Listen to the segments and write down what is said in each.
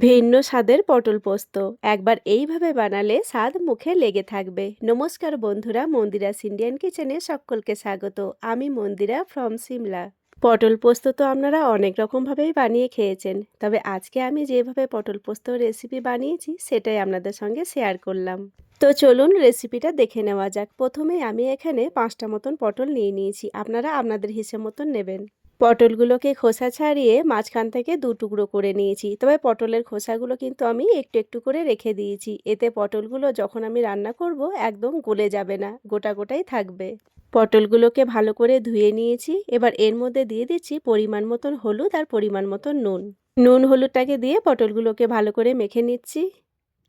ভিন্ন স্বাদের পটল পোস্ত একবার এইভাবে বানালে স্বাদ মুখে লেগে থাকবে। নমস্কার বন্ধুরা, মন্দিরাস ইন্ডিয়ান কিচেনে সকলকে স্বাগত। আমি মন্দিরা ফ্রম সিমলা। পটল পোস্ত তো আপনারা অনেক রকমভাবেই বানিয়ে খেয়েছেন, তবে আজকে আমি যেভাবে পটল পোস্ত রেসিপি বানিয়েছি সেটাই আপনাদের সঙ্গে শেয়ার করলাম। তো চলুন রেসিপিটা দেখে নেওয়া যাক। প্রথমে আমি এখানে 5টা মতন পটল নিয়ে নিয়েছি, আপনারা আপনাদের হিসেব মতন নেবেন। পটলগুলোকে খোসা ছাড়িয়ে মাঝখান থেকে 2 টুকরো করে নিয়েছি, তবে পটলের খোসাগুলো কিন্তু আমি একটু একটু করে রেখে দিয়েছি। এতে পটলগুলো যখন আমি রান্না করব একদম গলে যাবে না, গোটা গোটাই থাকবে। পটলগুলোকে ভালো করে ধুয়ে নিয়েছি। এবার এর মধ্যে দিয়ে দিচ্ছি পরিমাণ মতন হলুদ আর পরিমাণ মতন নুন। নুন হলুদটাকে দিয়ে পটলগুলোকে ভালো করে মেখে নিচ্ছি।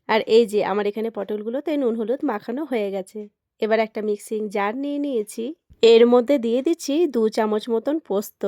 আর এই যে আমার এখানে পটলগুলোতে নুন হলুদ মাখানো হয়ে গেছে। এবার একটা মিক্সিং জার নিয়ে নিয়েছি। এর মধ্যে দিয়ে দিচ্ছি 2 চামচ মতন পোস্ত,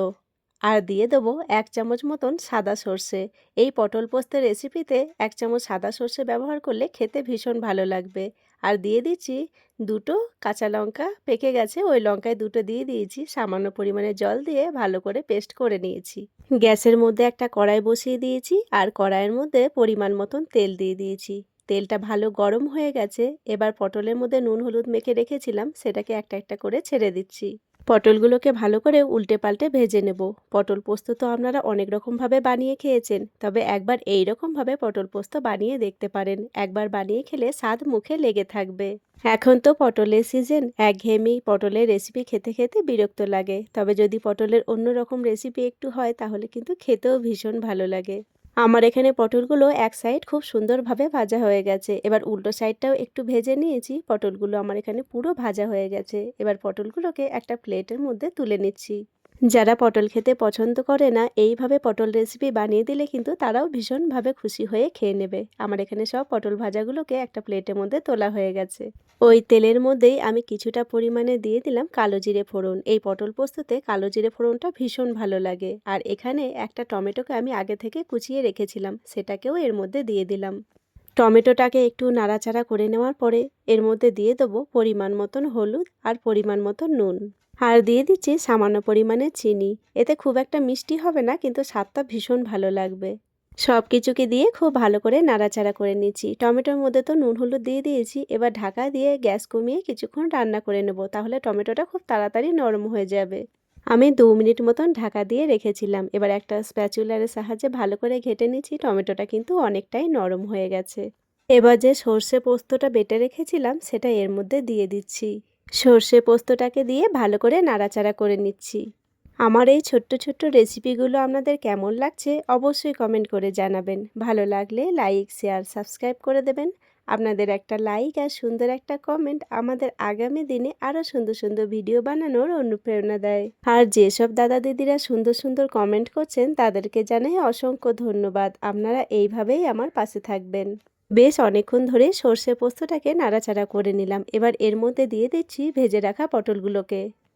আর দিয়ে দেবো 1 চামচ মতন সাদা সর্ষে। এই পটল পোস্তের রেসিপিতে 1 চামচ সাদা সর্ষে ব্যবহার করলে খেতে ভীষণ ভালো লাগবে। আর দিয়ে দিচ্ছি 2টো কাঁচা লঙ্কা, পেকে গেছে ওই লঙ্কায় 2টো দিয়ে দিয়েছি। সামান্য পরিমাণে জল দিয়ে ভালো করে পেস্ট করে নিয়েছি। গ্যাসের মধ্যে একটা কড়াই বসিয়ে দিয়েছি, আর কড়াইয়ের মধ্যে পরিমাণ মতন তেল দিয়ে দিয়েছি। তেলটা ভালো গরম হয়ে গেছে। এবার পটলের মধ্যে নুন হলুদ মেখে রেখেছিলাম সেটাকে একটা একটা করে ছেড়ে দিচ্ছি। পটলগুলোকে ভালো করে উল্টে পাল্টে ভেজে নেব। পটল পোস্ত তো আপনারা অনেক রকমভাবে বানিয়ে খেয়েছেন, তবে একবার এই রকমভাবে পটল পোস্ত বানিয়ে দেখতে পারেন। একবার বানিয়ে খেলে স্বাদ মুখে লেগে থাকবে। এখন তো পটলের সিজন, একঘেয়েমি পটলের রেসিপি খেতে খেতে বিরক্ত লাগে, তবে যদি পটলের অন্য রকম রেসিপি একটু হয় তাহলে কিন্তু খেতেও ভীষণ ভালো লাগে। আমার এখানে পটলগুলো এক সাইড খুব সুন্দরভাবে ভাজা হয়ে গেছে। এবার উল্টো সাইডটাও একটু ভেজে নিয়েছি। পটলগুলো আমার এখানে পুরো ভাজা হয়ে গেছে। এবার পটলগুলোকে একটা প্লেটের মধ্যে তুলে নিচ্ছি। যারা পটল খেতে পছন্দ করে না, এইভাবে পটল রেসিপি বানিয়ে দিলে কিন্তু তারাও ভীষণভাবে খুশি হয়ে খেয়ে নেবে। আমার এখানে সব পটল ভাজাগুলোকে একটা প্লেটের মধ্যে তোলা হয়ে গেছে। ওই তেলের মধ্যেই আমি কিছুটা পরিমাণে দিয়ে দিলাম কালো জিরে ফোড়ন। এই পটল পোস্ততে কালো জিরে ফোড়নটা ভীষণ ভালো লাগে। আর এখানে একটা টমেটোকে আমি আগে থেকে কুচিয়ে রেখেছিলাম, সেটাকেও এর মধ্যে দিয়ে দিলাম। টমেটোটাকে একটু নাড়াচাড়া করে নেওয়ার পরে এর মধ্যে দিয়ে দেবো পরিমাণ মতন হলুদ আর পরিমাণ মতন নুন। আর দিয়ে দিচ্ছি সামান্য পরিমাণে চিনি। এতে খুব একটা মিষ্টি হবে না, কিন্তু স্বাদটা ভীষণ ভালো লাগবে। সব কিছুকে দিয়ে খুব ভালো করে নাড়াচাড়া করে নিচ্ছি। টমেটোর মধ্যে তো নুন হলুদ দিয়ে দিয়েছি। এবার ঢাকা দিয়ে গ্যাস কমিয়ে কিছুক্ষণ রান্না করে নেব, তাহলে টমেটোটা খুব তাড়াতাড়ি নরম হয়ে যাবে। আমি 2 মিনিট মতন ঢাকা দিয়ে রেখেছিলাম। এবার একটা স্প্যাচুলারের সাহায্যে ভালো করে ঘেটে নিচ্ছি। টমেটোটা কিন্তু অনেকটাই নরম হয়ে গেছে। এবার যে সর্ষে পোস্তটা বেটে রেখেছিলাম সেটা এর মধ্যে দিয়ে দিচ্ছি। সর্ষে পোস্তটাকে দিয়ে ভালো করে নাড়াচাড়া করে নিচ্ছি। আমার এই ছোট্ট ছোট্ট রেসিপিগুলো আপনাদের কেমন লাগছে অবশ্যই কমেন্ট করে জানাবেন। ভালো লাগলে লাইক, শেয়ার, সাবস্ক্রাইব করে দেবেন। আপনাদের একটা লাইক আর সুন্দর একটা কমেন্ট আমাদের আগামী দিনে আরও সুন্দর সুন্দর ভিডিও বানানোর অনুপ্রেরণা দেয়। আর যেসব দাদা দিদিরা সুন্দর সুন্দর কমেন্ট করছেন তাদেরকে জানাই অসংখ্য ধন্যবাদ। আপনারা এইভাবেই আমার পাশে থাকবেন। বেশ অনেকক্ষণ ধরে সর্ষে পোস্তটাকে নাড়াচাড়া করে নিলাম। এবার এর মধ্যে দিয়ে দিচ্ছি ভেজে রাখা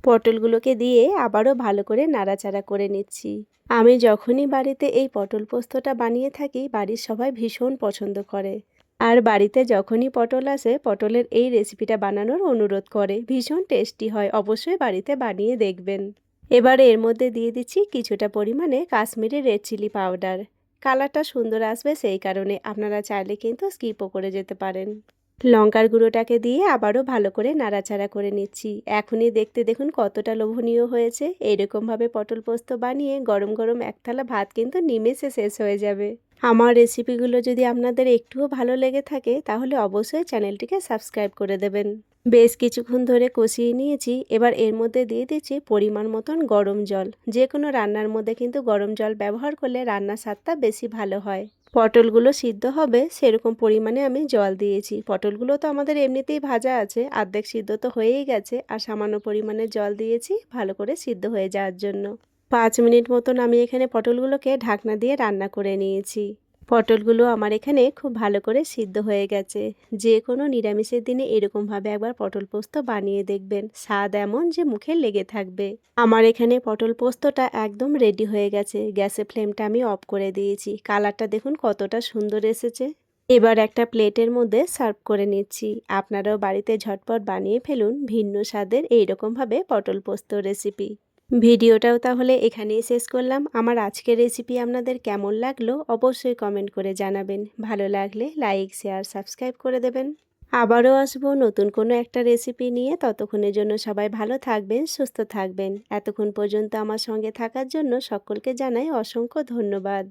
পটলগুলোকে দিয়ে আবারও ভালো করে নাড়াচাড়া করে নিচ্ছি। আমি যখনই বাড়িতে এই পটল পোস্তটা বানিয়ে থাকি বাড়ির সবাই ভীষণ পছন্দ করে। আর বাড়িতে যখনই পটল আসে পটলের এই রেসিপিটা বানানোর অনুরোধ করে। ভীষণ টেস্টি হয়, অবশ্যই বাড়িতে বানিয়ে দেখবেন। এবার এর মধ্যে দিয়ে দিচ্ছি কিছুটা পরিমাণে কাশ্মীরি রেড চিলি পাউডার। কালারটা সুন্দর আসবে সেই কারণে, আপনারা চাইলে কিন্তু স্কিপও করে যেতে পারেন। লঙ্কার গুঁড়োটাকে দিয়ে আবারও ভালো করে নাড়াচাড়া করে নিচ্ছি। এখনই দেখতে দেখুন কতটা লোভনীয় হয়েছে। এইরকমভাবে পটল পোস্ত বানিয়ে গরম গরম এক থালা ভাত কিন্তু নিমেষে শেষ হয়ে যাবে। আমার রেসিপিগুলো যদি আপনাদের একটুও ভালো লেগে থাকে তাহলে অবশ্যই চ্যানেলটিকে সাবস্ক্রাইব করে দেবেন। বেশ কিছুক্ষণ ধরে কষিয়ে নিয়েছি। এবার এর মধ্যে দিয়ে দিচ্ছি পরিমাণ মতন গরম জল। যে কোনো রান্নার মধ্যে কিন্তু গরম জল ব্যবহার করলে রান্নার স্বাদটা বেশি ভালো হয়। পটলগুলো সিদ্ধ হবে সেরকম পরিমাণে আমি জল দিয়েছি। পটলগুলো তো আমাদের এমনিতেই ভাজা আছে, অর্ধেক সিদ্ধ তো হয়েই গেছে। আর সামান্য পরিমাণে জল দিয়েছি ভালো করে সিদ্ধ হয়ে যাওয়ার জন্য। 5 মিনিট মতন আমি এখানে পটলগুলোকে ঢাকনা দিয়ে রান্না করে নিয়েছি। পটলগুলো আমার এখানে খুব ভালো করে সিদ্ধ হয়ে গেছে। যে কোনো নিরামিষের দিনে এরকমভাবে একবার পটল পোস্ত বানিয়ে দেখবেন, স্বাদ এমন যে মুখে লেগে থাকবে। আমার এখানে পটল পোস্তটা একদম রেডি হয়ে গেছে। গ্যাসের ফ্লেমটা আমি অফ করে দিয়েছি। কালারটা দেখুন কতটা সুন্দর এসেছে। এবার একটা প্লেটের মধ্যে সার্ভ করে নিচ্ছি। আপনারাও বাড়িতে ঝটপট বানিয়ে ফেলুন ভিন্ন স্বাদের এইরকমভাবে পটল পোস্ত রেসিপি। ভিডিওটাও তাহলে এখানেই শেষ করলাম। আমার আজকের রেসিপি আপনাদের কেমন লাগলো অবশ্যই কমেন্ট করে জানাবেন। ভালো লাগলে লাইক, শেয়ার, সাবস্ক্রাইব করে দেবেন। আবারও আসবো নতুন কোনো একটা রেসিপি নিয়ে। ততক্ষণের জন্য সবাই ভালো থাকবেন, সুস্থ থাকবেন। এতক্ষণ পর্যন্ত আমার সঙ্গে থাকার জন্য সকলকে জানাই অসংখ্য ধন্যবাদ।